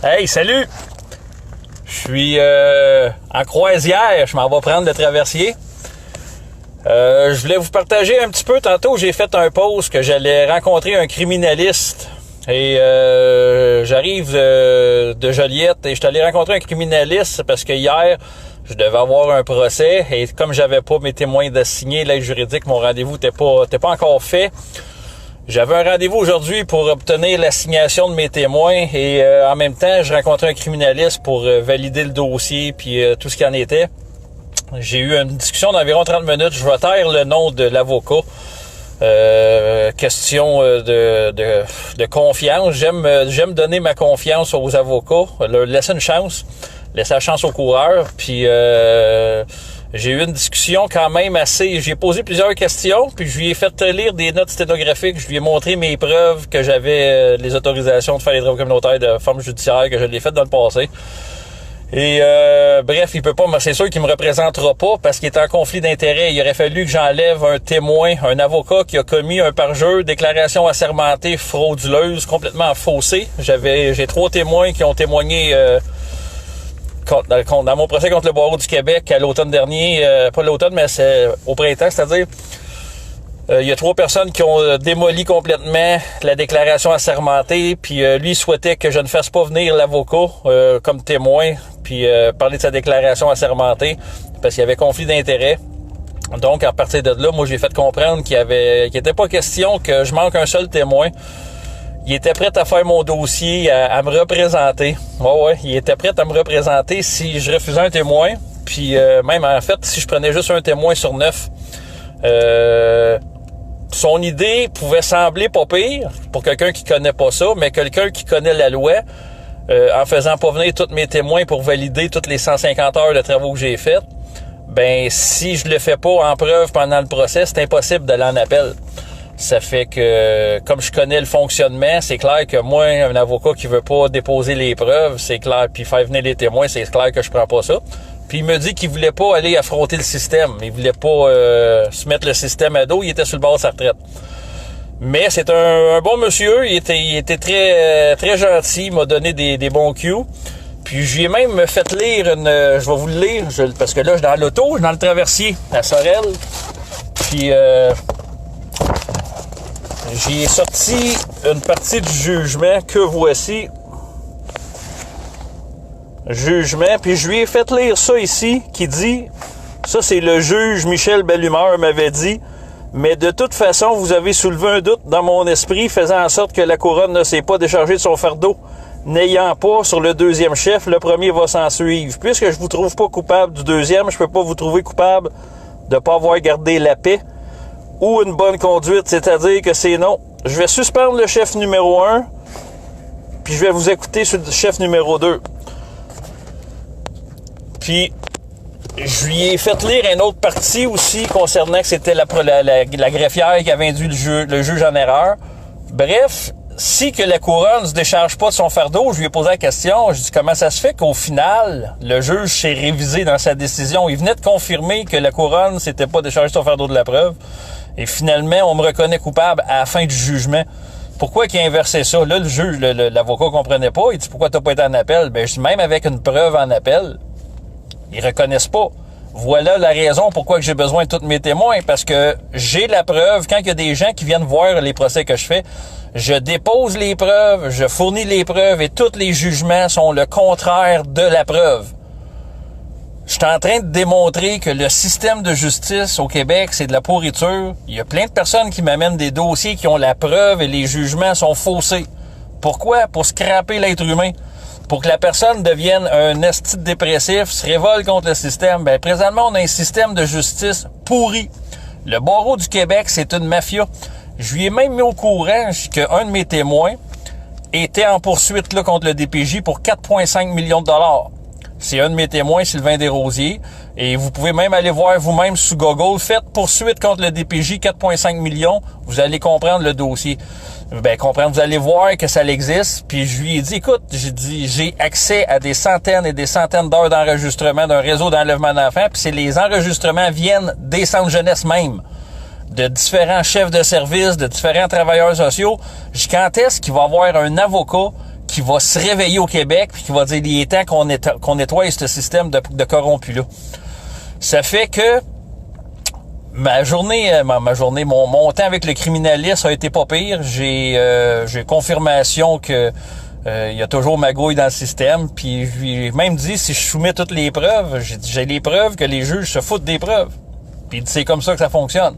Hey, salut! Je suis en croisière, je m'en vais prendre le traversier. Je voulais vous partager un petit peu. Tantôt, j'ai fait un post que j'allais rencontrer un criminaliste. Et j'arrive de Joliette et je suis allé rencontrer un criminaliste parce que hier, je devais avoir un procès. Et comme j'avais pas mes témoins d'assignés, l'aide juridique, mon rendez-vous n'était pas encore fait. J'avais un rendez-vous aujourd'hui pour obtenir l'assignation de mes témoins et en même temps, je rencontrais un criminaliste pour valider le dossier puis tout ce qu'il en était. J'ai eu une discussion d'environ 30 minutes. Je vais taire le nom de l'avocat. Question de confiance. J'aime donner ma confiance aux avocats, leur laisser une chance, laisser la chance aux coureurs. Puis j'ai eu une discussion quand même assez... J'ai posé plusieurs questions, puis je lui ai fait lire des notes sténographiques. Je lui ai montré mes preuves que j'avais les autorisations de faire les travaux communautaires de forme judiciaire, que je l'ai fait dans le passé. Et bref, il peut pas, c'est sûr qu'il me représentera pas parce qu'il est en conflit d'intérêts. Il aurait fallu que j'enlève un témoin, un avocat qui a commis un parjure, déclaration assermentée frauduleuse, complètement faussée. J'ai 3 témoins qui ont témoigné dans mon procès contre le barreau du Québec à l'automne dernier, pas l'automne, mais c'est au printemps, c'est-à-dire il y a 3 personnes qui ont démoli complètement la déclaration assermentée, puis lui souhaitait que je ne fasse pas venir l'avocat comme témoin, puis parler de sa déclaration assermentée, parce qu'il y avait conflit d'intérêts. Donc, à partir de là, moi, j'ai fait comprendre qu'il était pas question que je manque un seul témoin. Il était prêt à faire mon dossier, à me représenter. Ouais, il était prêt à me représenter si je refusais un témoin, puis même, en fait, si je prenais juste un témoin sur 9. Son idée pouvait sembler pas pire pour quelqu'un qui connaît pas ça, mais quelqu'un qui connaît la loi, en faisant pas venir tous mes témoins pour valider toutes les 150 heures de travaux que j'ai fait, ben si je le fais pas en preuve pendant le procès, c'est impossible d'aller en appel. Ça fait que, comme je connais le fonctionnement, c'est clair que moi, un avocat qui veut pas déposer les preuves, c'est clair, puis faire venir les témoins, c'est clair que je prends pas ça. Puis il me dit qu'il voulait pas aller affronter le système. Il voulait pas se mettre le système à dos. Il était sur le bord de sa retraite. Mais c'est un bon monsieur. Il était très très gentil. Il m'a donné des bons cues. Puis je lui ai même fait lire je vais vous le lire, parce que là, je suis dans l'auto, je suis dans le traversier à Sorel. Puis j'ai sorti une partie du jugement que voici. Jugement, puis je lui ai fait lire ça ici, qui dit, ça c'est le juge Michel Bellumeur m'avait dit, mais de toute façon, vous avez soulevé un doute dans mon esprit, faisant en sorte que la couronne ne s'est pas déchargée de son fardeau. N'ayant pas sur le deuxième chef, le premier va s'en suivre. Puisque je vous trouve pas coupable du deuxième, je peux pas vous trouver coupable de pas avoir gardé la paix ou une bonne conduite, c'est-à-dire que c'est non. Je vais suspendre le chef numéro 1, puis je vais vous écouter sur le chef numéro 2. Puis, je lui ai fait lire une autre partie aussi concernant que c'était la greffière qui avait induit le juge en erreur. Bref, si que la couronne ne se décharge pas de son fardeau, je lui ai posé la question, je dis comment ça se fait qu'au final, le juge s'est révisé dans sa décision. Il venait de confirmer que la couronne s'était pas déchargé de son fardeau de la preuve. Et finalement, on me reconnaît coupable à la fin du jugement. Pourquoi qu'il a inversé ça? Là, le juge, l'avocat comprenait pas. Il dit, pourquoi t'as pas été en appel? Ben, je dis, même avec une preuve en appel, ils reconnaissent pas. Voilà la raison pourquoi j'ai besoin de tous mes témoins, parce que j'ai la preuve. Quand il y a des gens qui viennent voir les procès que je fais, je dépose les preuves, je fournis les preuves et tous les jugements sont le contraire de la preuve. Je suis en train de démontrer que le système de justice au Québec, c'est de la pourriture. Il y a plein de personnes qui m'amènent des dossiers qui ont la preuve et les jugements sont faussés. Pourquoi? Pour scraper l'être humain. Pour que la personne devienne un esti dépressif, se révolte contre le système. Ben, présentement, on a un système de justice pourri. Le barreau du Québec, c'est une mafia. Je lui ai même mis au courant qu'un de mes témoins était en poursuite là, contre le DPJ pour 4,5 millions de dollars. C'est un de mes témoins, Sylvain Desrosiers. Et vous pouvez même aller voir vous-même sous Google. Faites poursuite contre le DPJ, 4,5 millions. Vous allez comprendre le dossier. Ben, vous allez voir que ça existe. Puis je lui ai dit, écoute, j'ai accès à des centaines et des centaines d'heures d'enregistrement d'un réseau d'enlèvement d'enfants. Puis les enregistrements viennent des centres jeunesse même, de différents chefs de service, de différents travailleurs sociaux. Quand est-ce qu'il va y avoir un avocat qui va se réveiller au Québec puis qui va dire il est temps qu'on nettoie ce système de corrompus-là. Ça fait que mon temps avec le criminaliste a été pas pire. J'ai confirmation que il y a toujours magouille dans le système. Puis je lui ai même dit, si je soumets toutes les preuves, j'ai les preuves que les juges se foutent des preuves. Puis c'est comme ça que ça fonctionne.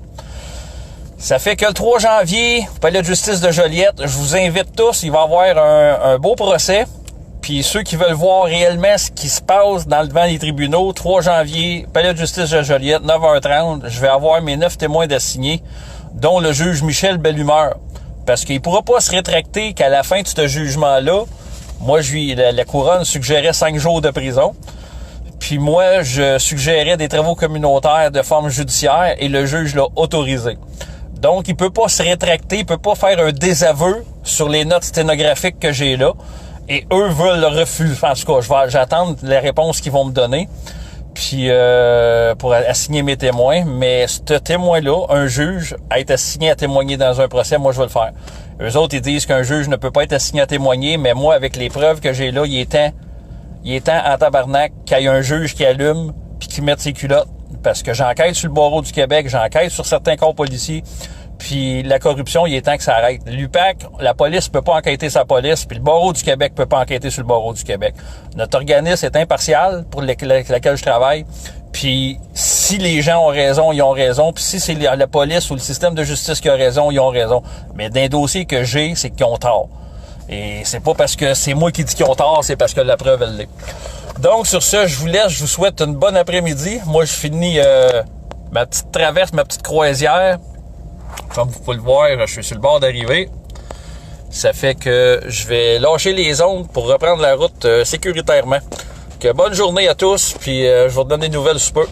Ça fait que le 3 janvier, au Palais de justice de Joliette, je vous invite tous, il va y avoir un beau procès. Puis ceux qui veulent voir réellement ce qui se passe devant les tribunaux, 3 janvier, Palais de justice de Joliette, 9h30, je vais avoir mes 9 témoins d'assignés, dont le juge Michel Bellumeur. Parce qu'il ne pourra pas se rétracter qu'à la fin de ce jugement-là, moi, la couronne suggérait 5 jours de prison. Puis moi, je suggérais des travaux communautaires de forme judiciaire et le juge l'a autorisé. Donc, il peut pas se rétracter, il peut pas faire un désaveu sur les notes sténographiques que j'ai là. Et eux veulent le refuser. En tout cas, j'attends les réponses qu'ils vont me donner. Puis pour assigner mes témoins. Mais ce témoin-là, un juge, à être assigné à témoigner dans un procès, moi je vais le faire. Eux autres, ils disent qu'un juge ne peut pas être assigné à témoigner, mais moi, avec les preuves que j'ai là, il est temps en tabarnak qu'il y ait un juge qui allume puis qui mette ses culottes. Parce que j'enquête sur le barreau du Québec, j'enquête sur certains corps policiers, puis la corruption, il est temps que ça arrête. L'UPAC, la police peut pas enquêter sa police, puis le barreau du Québec peut pas enquêter sur le barreau du Québec. Notre organisme est impartial pour lequel je travaille, puis si les gens ont raison, ils ont raison, puis si c'est la police ou le système de justice qui a raison, ils ont raison. Mais d'un dossier que j'ai, c'est qu'ils ont tort. Et c'est pas parce que c'est moi qui dis qu'ils ont tort, c'est parce que la preuve, elle l'est. Donc, sur ce, je vous laisse. Je vous souhaite une bonne après-midi. Moi, je finis ma petite traverse, ma petite croisière. Comme vous pouvez le voir, je suis sur le bord d'arriver. Ça fait que je vais lâcher les ondes pour reprendre la route sécuritairement. Que bonne journée à tous, puis je vais vous donner des nouvelles sous peu.